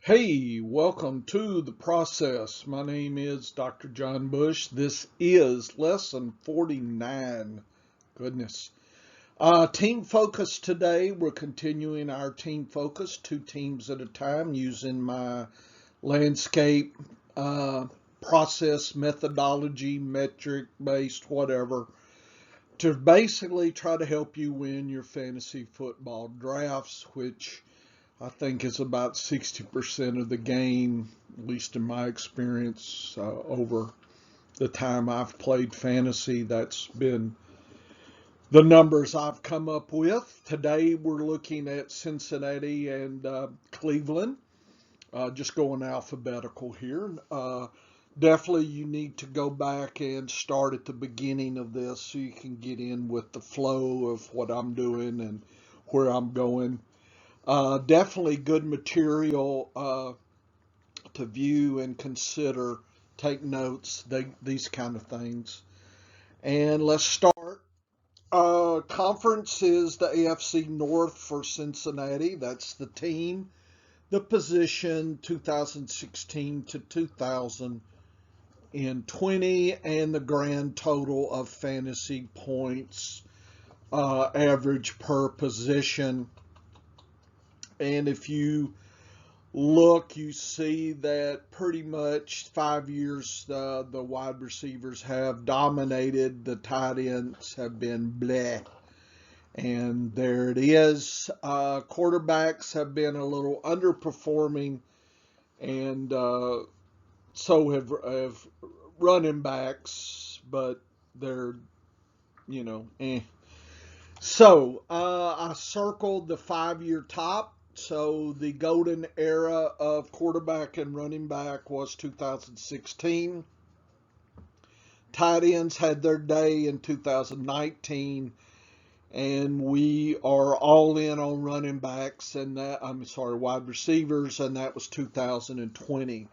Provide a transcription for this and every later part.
Hey, welcome to the process. My name is Dr. John Bush. This is lesson 49. Goodness. Team focus today. We're continuing our team focus, 2 teams at a time, using my landscape process methodology, metric based, whatever, to basically try to help you win your fantasy football drafts, which I think it's about 60% of the game, at least in my experience, over the time I've played fantasy. That's been the numbers I've come up with. Today we're looking at Cincinnati and Cleveland, just going alphabetical here. Definitely you need to go back and start at the beginning of this so you can get in with the flow of what I'm doing and where I'm going. Definitely good material to view and consider, take notes, these kind of things. And let's start. Conference is the AFC North for Cincinnati. That's the team. The position 2016 to 2020, and the grand total of fantasy points average per position. And if you look, you see that pretty much 5 years the wide receivers have dominated. The tight ends have been bleh. And there it is. Quarterbacks have been a little underperforming, and so have running backs, but they're, eh. So I circled the 5 year top. So the golden era of quarterback and running back was 2016. Tight ends had their day in 2019, and we are all in on running backs and wide receivers, and that was 2020.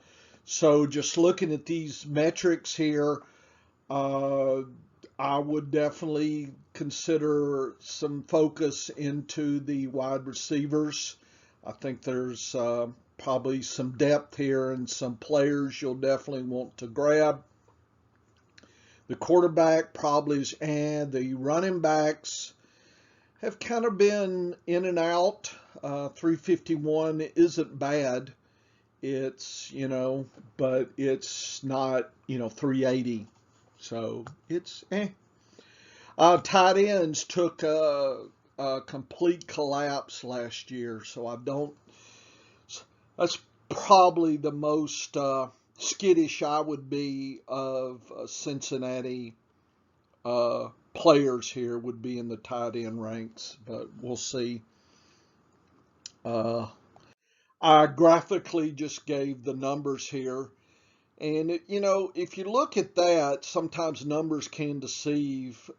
So just looking at these metrics here, uh, I would definitely consider some focus into the wide receivers. I think there's probably some depth here and some players you'll definitely want to grab. The quarterback probably is, and the running backs have kind of been in and out. 351 isn't bad. It's, but it's not, 380. So it's tight ends took a complete collapse last year, so I don't. That's probably the most skittish I would be of Cincinnati players here would be in the tight end ranks, but we'll see. Uh, I graphically just gave the numbers here. And, if you look at that, sometimes numbers can deceive.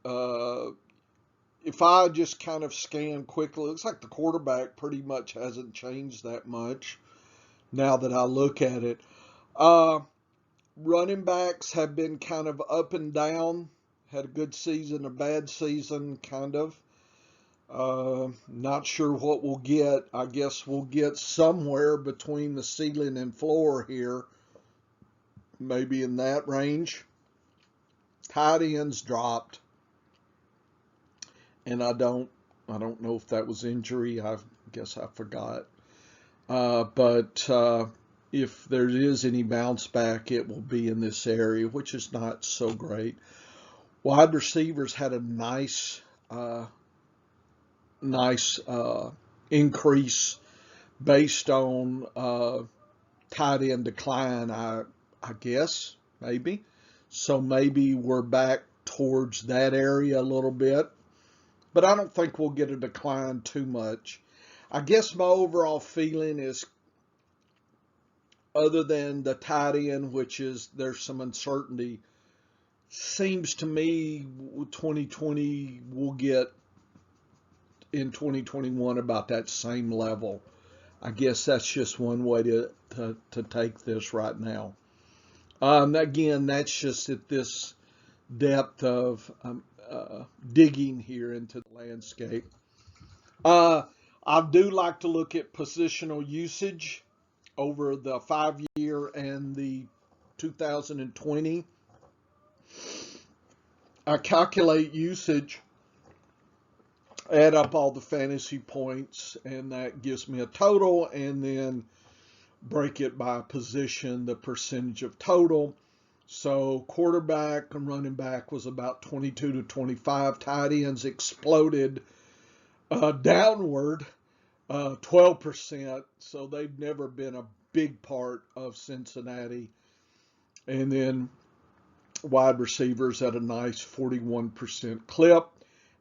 If I just kind of scan quickly, it looks like the quarterback pretty much hasn't changed that much now that I look at it. Uh, Running backs have been kind of up and down, had a good season, a bad season, kind of. Not sure what we'll get. I guess we'll get somewhere between the ceiling and floor here, maybe in that range. Tight ends dropped, and I don't know if that was injury. I guess I forgot. But if there is any bounce back, it will be in this area, which is not so great. Wide receivers had a nice increase based on tight end decline. I guess maybe. So maybe we're back towards that area a little bit, but I don't think we'll get a decline too much. I guess my overall feeling is, other than the tight end, which is there's some uncertainty, seems to me 2020 will get in 2021 about that same level. I guess that's just one way to take this right now. Again, that's just at this depth of digging here into the landscape. Uh, I do like to look at positional usage over the 5-year and the 2020. I calculate usage, add up all the fantasy points, and that gives me a total, and then break it by position, the percentage of total. So quarterback and running back was about 22 to 25. Tight ends exploded downward 12%. So they've never been a big part of Cincinnati. And then wide receivers at a nice 41% clip.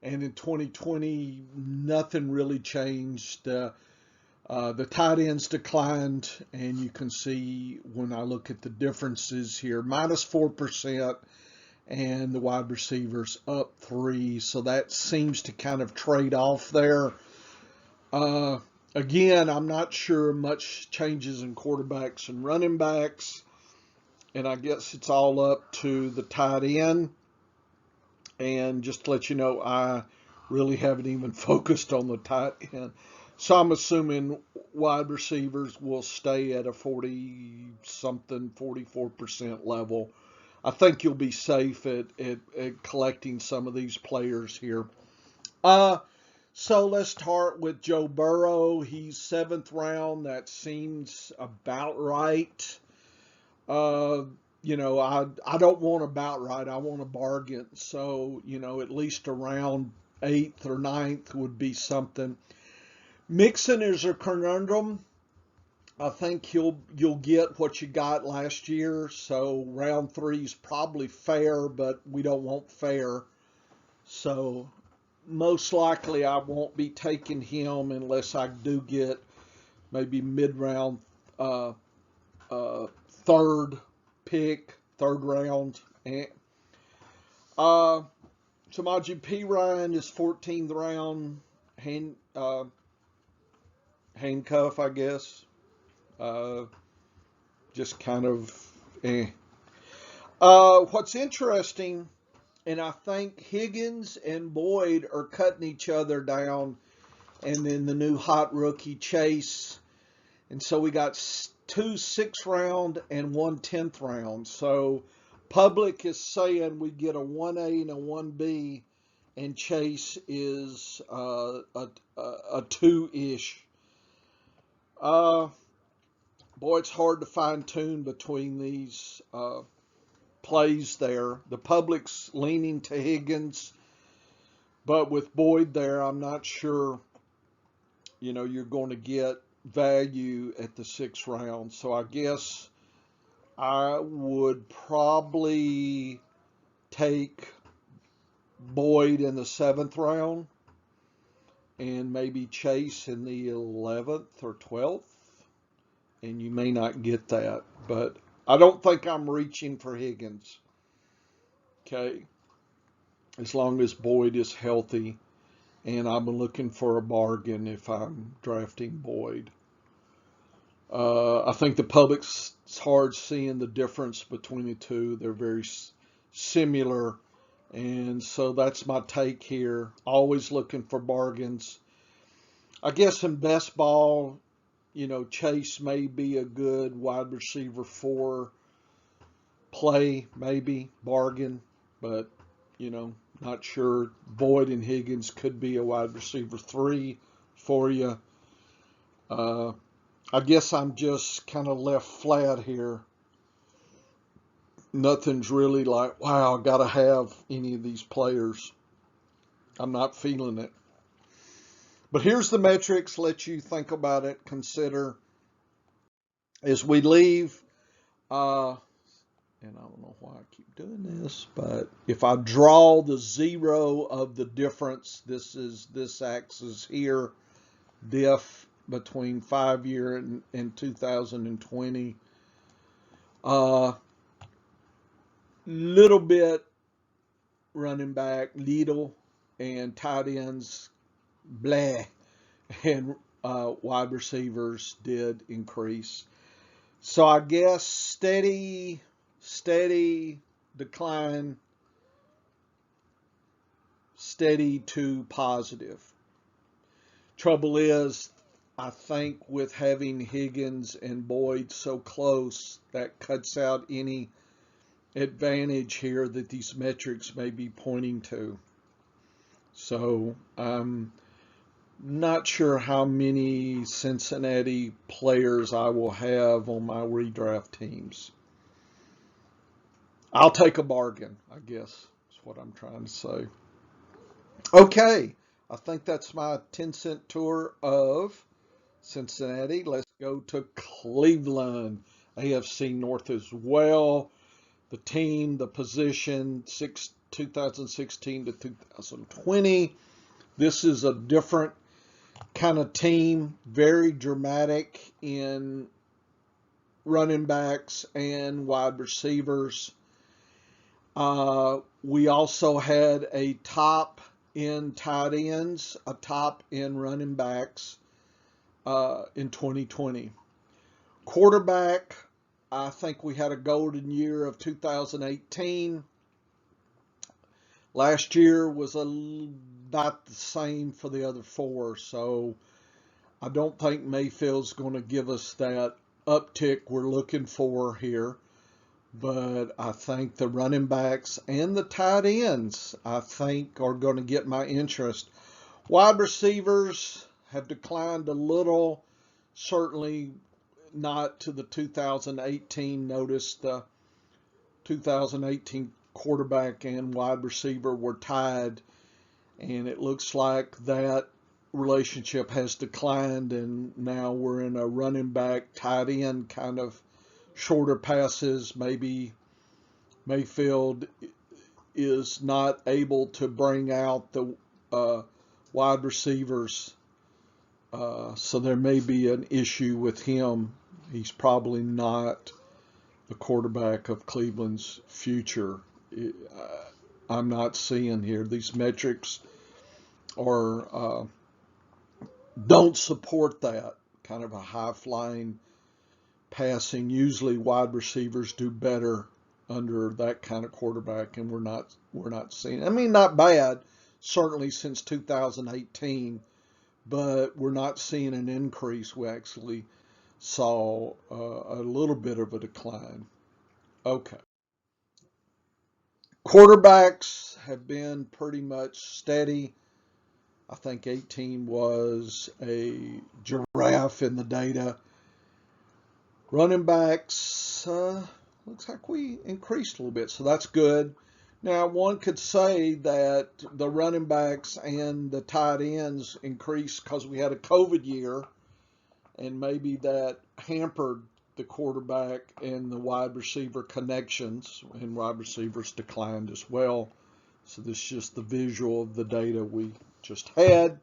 And in 2020, nothing really changed. The tight ends declined, and you can see when I look at the differences here, minus 4%, and the wide receivers up 3%. So that seems to kind of trade off there. Again, I'm not sure much changes in quarterbacks and running backs. And I guess it's all up to the tight end. And just to let you know, I really haven't even focused on the tight end. So I'm assuming wide receivers will stay at a 40-something, 44% level. I think you'll be safe at collecting some of these players here. So let's start with Joe Burrow. He's 7th round. That seems about right. I don't want about right. I want a bargain. So, at least around 8th or 9th would be something. Mixon is a conundrum. I think you'll get what you got last year. So round 3 is probably fair, but we don't want fair. So most likely I won't be taking him unless I do get maybe mid-round, 3rd pick, 3rd round. Samaje Perine is 14th round. Handcuff, I guess. Just kind of what's interesting, and I think Higgins and Boyd are cutting each other down, and then the new hot rookie Chase. And so we got 2 6th round and 1 10th round. So public is saying we get a 1A and a 1B, and Chase is a 2-ish. Boy, it's hard to fine tune between these plays there. The public's leaning to Higgins, but with Boyd there, I'm not sure, you're going to get value at the 6th round. So I guess I would probably take Boyd in the 7th round and maybe Chase in the 11th or 12th. And you may not get that, but I don't think I'm reaching for Higgins. Okay. As long as Boyd is healthy, and I'm looking for a bargain if I'm drafting Boyd. I think the public's hard seeing the difference between the two. They're very similar, and so that's my take here. Always looking for bargains. I guess in best ball, Chase may be a good wide receiver 4 play, maybe bargain, but not sure. Boyd and Higgins could be a wide receiver 3 for you. I guess I'm just kind of left flat here. Nothing's really like, wow, I got to have any of these players. I'm not feeling it. But here's the metrics. Let you think about it. Consider as we leave. And I don't know why I keep doing this, but if I draw the 0 of the difference, this axis here, diff between 5-year and 2020. Little bit running back, little, and tight ends, blah, and wide receivers did increase. So I guess steady decline, steady to positive. Trouble is, I think with having Higgins and Boyd so close, that cuts out any advantage here that these metrics may be pointing to. So I'm not sure how many Cincinnati players I will have on my redraft teams. I'll take a bargain, I guess is what I'm trying to say. Okay, I think that's my 10-cent tour of Cincinnati. Let's go to Cleveland. AFC North as well. The team, the position, 2016 to 2020. This is a different kind of team, very dramatic in running backs and wide receivers. We also had a top in tight ends, a top in running backs in 2020. Quarterback, I think we had a golden year of 2018. Last year was about the same for the other four, so I don't think Mayfield's going to give us that uptick we're looking for here. But I think the running backs and the tight ends, I think, are going to get my interest. Wide receivers have declined a little, certainly not to the 2018. Notice the 2018 quarterback and wide receiver were tied, and it looks like that relationship has declined, and now we're in a running back, tight end kind of shorter passes. Maybe Mayfield is not able to bring out the wide receivers, so there may be an issue with him. He's probably not the quarterback of Cleveland's future. I'm not seeing here. These metrics are don't support that kind of a high-flying passing. Usually wide receivers do better under that kind of quarterback, and we're not seeing. I mean, not bad, certainly since 2018, but we're not seeing an increase. We actually saw a little bit of a decline. Okay. Quarterbacks have been pretty much steady. I think 18 was a giraffe in the data. Running backs, looks like we increased a little bit, so that's good. Now, one could say that the running backs and the tight ends increased because we had a COVID year, and maybe that hampered the quarterback and the wide receiver connections, and wide receivers declined as well. So this is just the visual of the data we just had.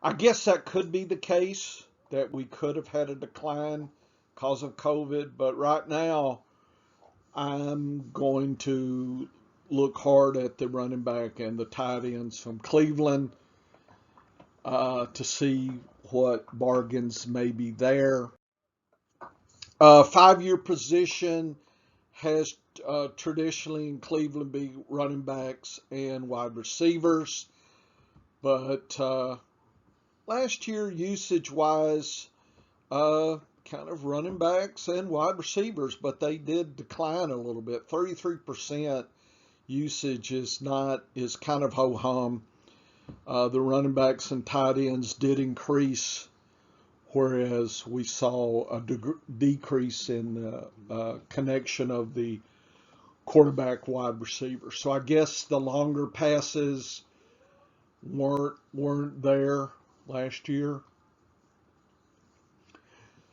I guess that could be the case, that we could have had a decline because of COVID, but right now I'm going to look hard at the running back and the tight ends from Cleveland to see what bargains may be there. 5-year position has traditionally in Cleveland been running backs and wide receivers, but last year usage-wise, kind of running backs and wide receivers, but they did decline a little bit. 33% usage is kind of ho-hum. The running backs and tight ends did increase, whereas we saw a decrease in the connection of the quarterback wide receiver. So I guess the longer passes weren't there last year.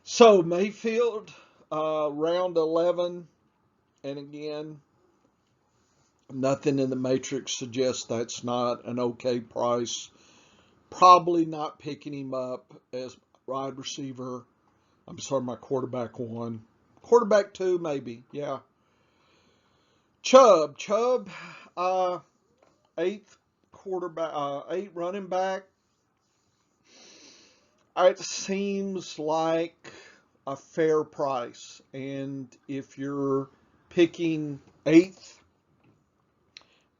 So Mayfield, round 11, and again, nothing in the matrix suggests that's not an okay price. Probably not picking him up as wide receiver. I'm sorry, my quarterback 1. Quarterback 2, maybe, yeah. Chubb, 8th quarterback, 8 running back. It seems like a fair price, and if you're picking 8th,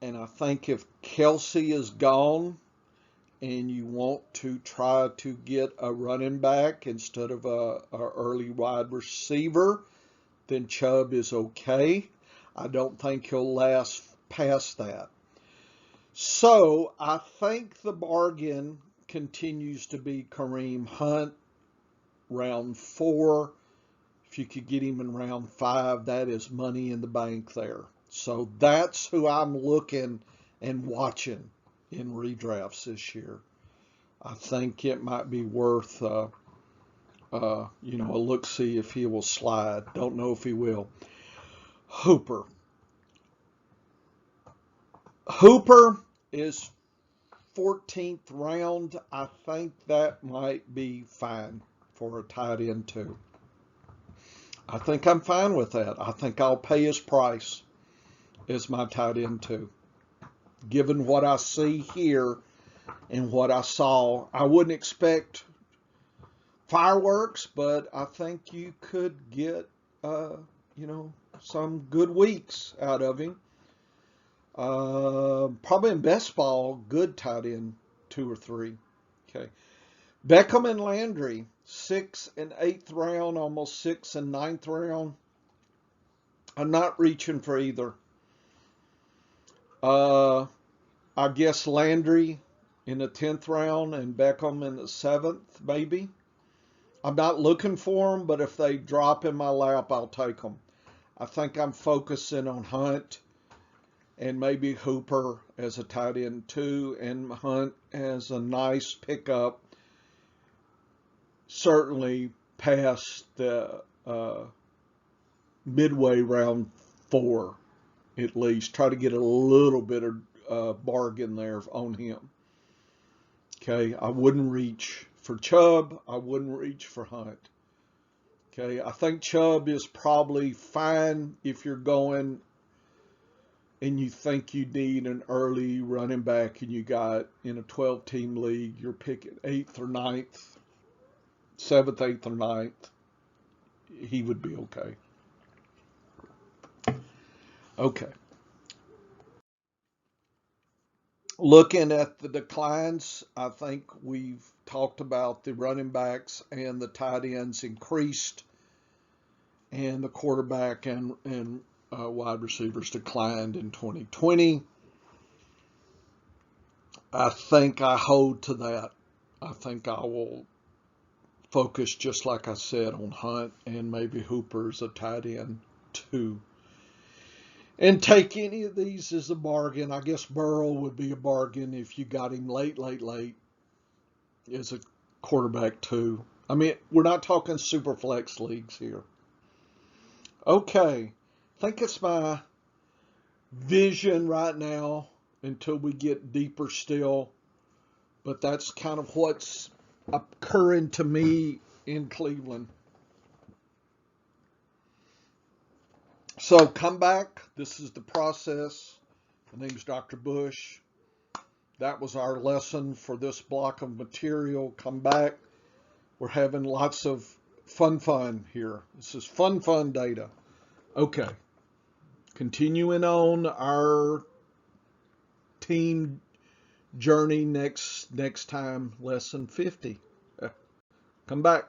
and I think if Kelsey is gone and you want to try to get a running back instead of a early wide receiver, then Chubb is okay. I don't think he'll last past that. So I think the bargain continues to be Kareem Hunt, round 4. If you could get him in round 5, that is money in the bank there. So that's who I'm looking and watching in redrafts this year. I think it might be worth a look-see if he will slide. Don't know if he will. Hooper is 14th round. I think that might be fine for a tight end too. I think I'm fine with that. I think I'll pay his price as my tight end too. Given what I see here and what I saw, I wouldn't expect fireworks, but I think you could get, some good weeks out of him. Probably in best ball, good tight end 2 or 3. Okay. Beckham and Landry, 6th and 8th round, almost 6th and 9th round. I'm not reaching for either. I guess Landry in the 10th round and Beckham in the 7th, maybe. I'm not looking for them, but if they drop in my lap, I'll take them. I think I'm focusing on Hunt and maybe Hooper as a tight end too, and Hunt as a nice pickup. Certainly past the midway round 4, at least. Try to get a little bit of bargain there on him. Okay, I wouldn't reach for Chubb. I wouldn't reach for Hunt. Okay, I think Chubb is probably fine if you're going and you think you need an early running back and you got in a 12-team league, you're picking 8th or 9th, 7th, 8th, or 9th. He would be okay. Okay. Looking at the declines, I think we've talked about the running backs and the tight ends increased, and the quarterback and wide receivers declined in 2020. I think I hold to that. I think I will focus, just like I said, on Hunt and maybe Hooper as a tight end too. And take any of these as a bargain. I guess Burrow would be a bargain if you got him late as a quarterback too. I mean, we're not talking super flex leagues here. Okay. I think it's my vision right now until we get deeper still. But that's kind of what's occurring to me in Cleveland. So come back. This is the process. My name is Dr. Bush. That was our lesson for this block of material. Come back. We're having lots of fun here. This is fun data. Okay. Continuing on our team journey next time, lesson 50. Come back.